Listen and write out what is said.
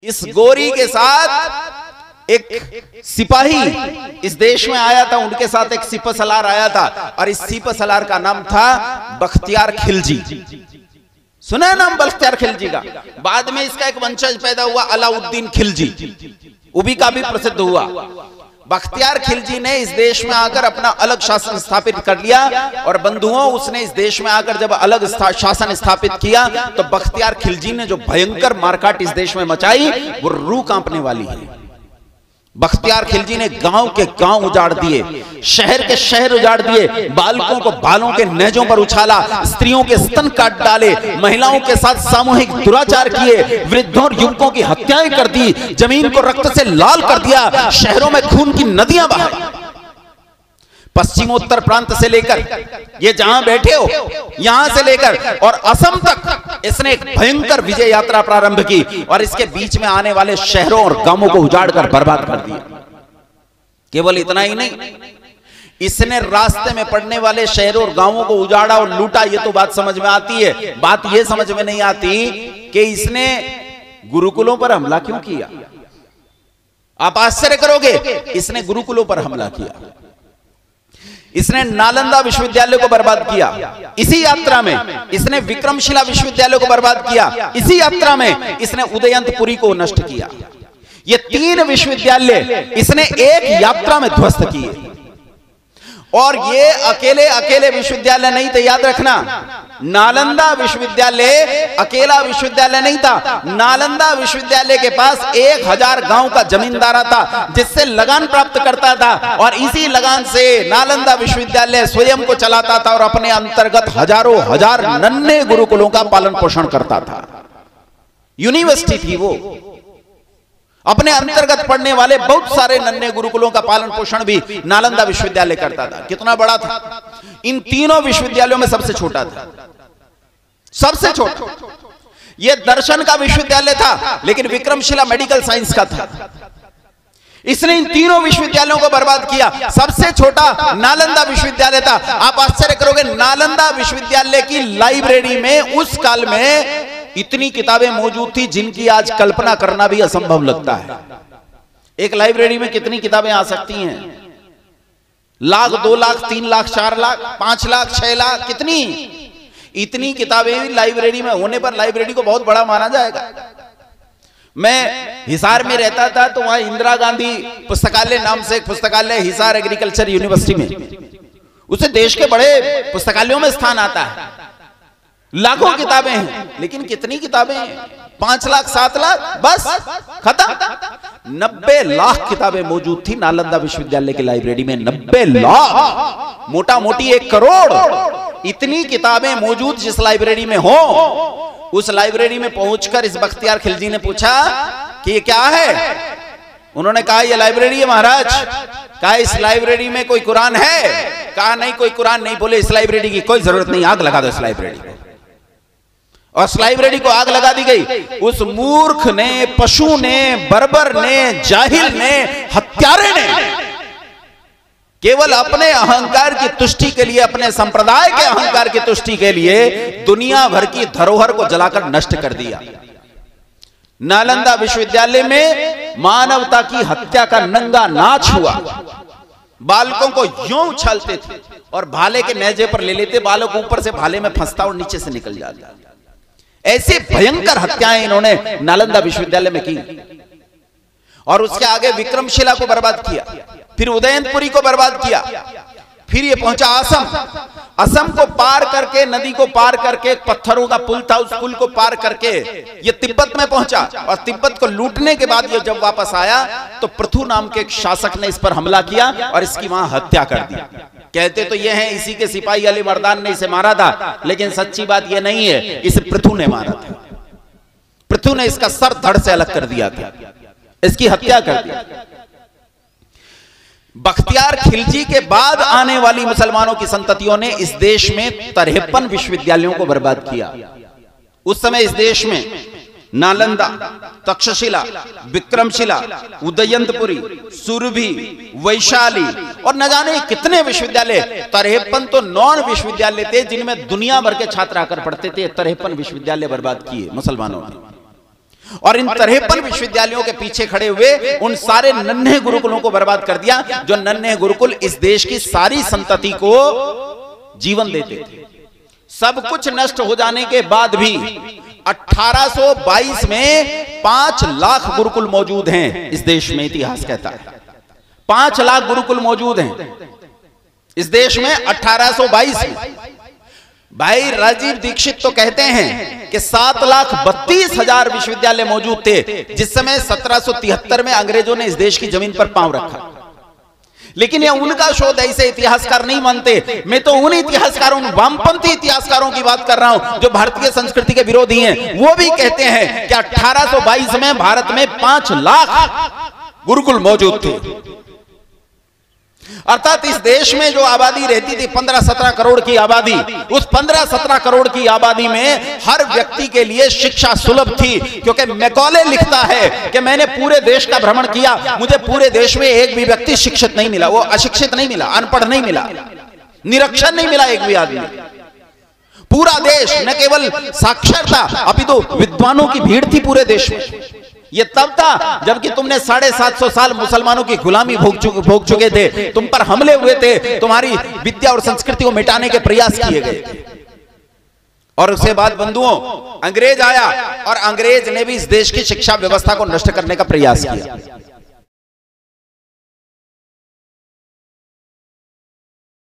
इस गोरी के साथ एक सिपाही इस देश में आया था, उनके साथ एक सिपह सलार आया था और इस सिपह सलार का नाम था बख्तियार खिलजी। सुना है नाम बख्तियार खिलजी का? बाद में इसका एक वंशज पैदा हुआ अलाउद्दीन खिलजी, वो भी काफी प्रसिद्ध हुआ। बख्तियार खिलजी ने इस देश में आकर अपना अलग शासन स्थापित कर लिया और बंधुओं उसने इस देश में आकर जब अलग शासन स्थापित किया तो बख्तियार खिलजी ने जो भयंकर मारकाट इस देश में मचाई वो रूह कांपने वाली है। बख्तियार खिलजी ने गांव के गांव उजाड़ दिए, शहर के शहर उजाड़ दिए, बालकों को बालों के नेजों पर उछाला, स्त्रियों के स्तन काट डाले, महिलाओं के साथ सामूहिक दुराचार किए, वृद्धों और युवकों की हत्याएं कर दी, जमीन को रक्त से लाल कर दिया, शहरों में खून की नदियां बहाई। पश्चिमोत्तर प्रांत से लेकर ये जहां बैठे हो यहां से लेकर और असम तक इसने एक भयंकर विजय यात्रा प्रारंभ की और इसके बीच में आने वाले शहरों और गांवों को उजाड़कर बर्बाद कर दिया। केवल इतना ही नहीं, इसने रास्ते में पड़ने वाले शहरों और गांवों को उजाड़ा और लूटा। ये तो बात समझ में आती है, बात ये समझ में नहीं आती कि इसने गुरुकुलों पर हमला क्यों किया। आप आश्चर्य करोगे, इसने गुरुकुलों पर हमला किया, इसने नालंदा विश्वविद्यालय को बर्बाद किया इसी यात्रा में, इसने विक्रमशिला विश्वविद्यालय को बर्बाद किया इसी यात्रा में, इसने उदयंतपुरी को नष्ट किया। ये 3 विश्वविद्यालय इसने एक यात्रा में ध्वस्त किए। और ये अकेले अकेले विश्वविद्यालय नहीं थे, याद रखना, नालंदा विश्वविद्यालय अकेला विश्वविद्यालय नहीं था। नालंदा विश्वविद्यालय के पास 1000 गांव का जमींदारा था जिससे लगान प्राप्त करता था और इसी लगान से नालंदा विश्वविद्यालय स्वयं को चलाता था और अपने अंतर्गत हजारों हजार नन्हे गुरुकुलों का पालन पोषण करता था। यूनिवर्सिटी थी वो, अपने अंतर्गत पढ़ने वाले बहुत सारे नन्हे गुरुकुलों का पालन पोषण भी नालंदा विश्वविद्यालय करता था। कितना बड़ा था? इन तीनों विश्वविद्यालयों में सबसे छोटा था, सबसे छोटा। यह दर्शन का विश्वविद्यालय था लेकिन विक्रमशिला मेडिकल साइंस का था। इसने इन तीनों विश्वविद्यालयों को बर्बाद किया। सबसे छोटा नालंदा विश्वविद्यालय था। आप आश्चर्य करोगे, नालंदा विश्वविद्यालय की लाइब्रेरी में उस काल में इतनी किताबें मौजूद थी जिनकी आज कल्पना करना भी असंभव लगता है। एक लाइब्रेरी में कितनी किताबें आ सकती हैं? लाख, 2 लाख, 3 लाख, 4 लाख, 5 लाख, 6 लाख, कितनी? इतनी किताबें लाइब्रेरी में होने पर लाइब्रेरी को बहुत बड़ा माना जाएगा। मैं हिसार में रहता था तो वहां इंदिरा गांधी पुस्तकालय नाम से एक पुस्तकालय हिसार एग्रीकल्चर यूनिवर्सिटी में, उसे देश के बड़े पुस्तकालयों में स्थान आता है। लाखों किताबें हैं लेकिन कितनी किताबें हैं? 5 लाख, 7 लाख, बस खत्म। 90 लाख किताबें मौजूद थी नालंदा विश्वविद्यालय की लाइब्रेरी में। 90 लाख, मोटा मोटी 1 करोड़। इतनी किताबें मौजूद जिस लाइब्रेरी में हो, उस लाइब्रेरी में पहुंचकर इस बख्तियार खिलजी ने पूछा कि ये क्या है? उन्होंने कहा ये लाइब्रेरी है महाराज। कहा इस लाइब्रेरी में कोई कुरान है? कहा नहीं, कोई कुरान नहीं। बोले इस लाइब्रेरी की कोई जरूरत नहीं, आग लगा दो इस लाइब्रेरी को। और उस लाइब्रेरी को आग लगा दी गई। उस मूर्ख ने, पशु ने, बर्बर ने, जाहिल ने, हत्यारे ने केवल अपने अहंकार की तुष्टि के लिए, अपने संप्रदाय के अहंकार की तुष्टि के लिए दुनिया भर की धरोहर को जलाकर नष्ट कर दिया। नालंदा विश्वविद्यालय में मानवता की हत्या का नंगा नाच हुआ। बालकों को यूं उछालते थे और भाले के नेजे पर ले लेते, बालक ऊपर से भाले में फंसता और नीचे से निकल जाता। ऐसी भयंकर हत्याएं इन्होंने नालंदा विश्वविद्यालय में की। और उसके आगे विक्रमशिला को बर्बाद किया, फिर उदयनपुरी को बर्बाद किया, फिर ये पहुंचा असम। असम को पार करके, नदी को पार करके, पत्थरों का पुल था, उस पुल को पार करके ये तिब्बत में पहुंचा। और तिब्बत को लूटने के बाद ये जब वापस आया तो पृथु नाम के एक शासक ने इस पर हमला किया और इसकी वहां हत्या कर दी। कहते तो ये हैं इसी के सिपाही अली मर्दान ने इसे मारा था, लेकिन सच्ची बात ये नहीं है, इसे पृथु ने मारा था। पृथु ने इसका सर धड़ से अलग कर दिया था, इसकी हत्या कर दी। बख्तियार खिलजी के बाद आने वाली मुसलमानों की संततियों ने इस देश में 53 विश्वविद्यालयों को बर्बाद किया। उस समय इस देश में नालंदा, तक्षशिला, विक्रमशिला, उदयंतपुरी, सुरभि, वैशाली और न जाने कितने विश्वविद्यालय, 53 तो नॉन विश्वविद्यालय थे जिनमें दुनिया भर के छात्र आकर पढ़ते थे। 53 विश्वविद्यालय बर्बाद किए मुसलमानों ने। और इन 53 विश्वविद्यालयों के पीछे खड़े हुए उन सारे नन्हे गुरुकुलों को बर्बाद कर दिया, जो नन्हे गुरुकुल इस देश की सारी संतति को जीवन देते थे। सब कुछ नष्ट हो जाने के बाद भी 1822 में 5 लाख गुरुकुल मौजूद हैं इस देश में, इतिहास कहता है 5 लाख गुरुकुल मौजूद हैं इस देश में 1822 में। भाई राजीव दीक्षित तो कहते हैं कि 7,32,000 विश्वविद्यालय मौजूद थे जिस समय 1773 में अंग्रेजों ने इस देश की जमीन पर पांव रखा। लेकिन ये उनका शोध, ऐसे इतिहासकार नहीं मानते। मैं तो उन इतिहासकारों, वामपंथी इतिहासकारों की बात कर रहा हूं जो भारतीय संस्कृति के विरोधी हैं। वो भी कहते हैं कि 1822 में भारत में 5 लाख गुरुकुल मौजूद थे। अर्थात इस देश में जो आबादी रहती थी 15-17 करोड़ की आबादी, उस 15-17 करोड़ की आबादी में हर व्यक्ति के लिए शिक्षा सुलभ थी। क्योंकि मैकॉले लिखता है कि मैंने पूरे देश का भ्रमण किया, मुझे पूरे देश में एक भी व्यक्ति शिक्षित नहीं मिला, वो अशिक्षित नहीं मिला, अनपढ़ नहीं मिला, निरक्षर नहीं मिला एक भी आदमी। पूरा देश न केवल साक्षर था अपितु विद्वानों की भीड़ थी पूरे देश में। ये तब था जबकि तुमने 750 साल मुसलमानों की गुलामी भोग चुके थे, तुम पर हमले हुए थे, तुम्हारी विद्या और संस्कृति को मिटाने के प्रयास किए गए थे। और उसके बाद बंधुओं अंग्रेज आया और अंग्रेज ने भी इस देश की शिक्षा व्यवस्था को नष्ट करने का प्रयास किया।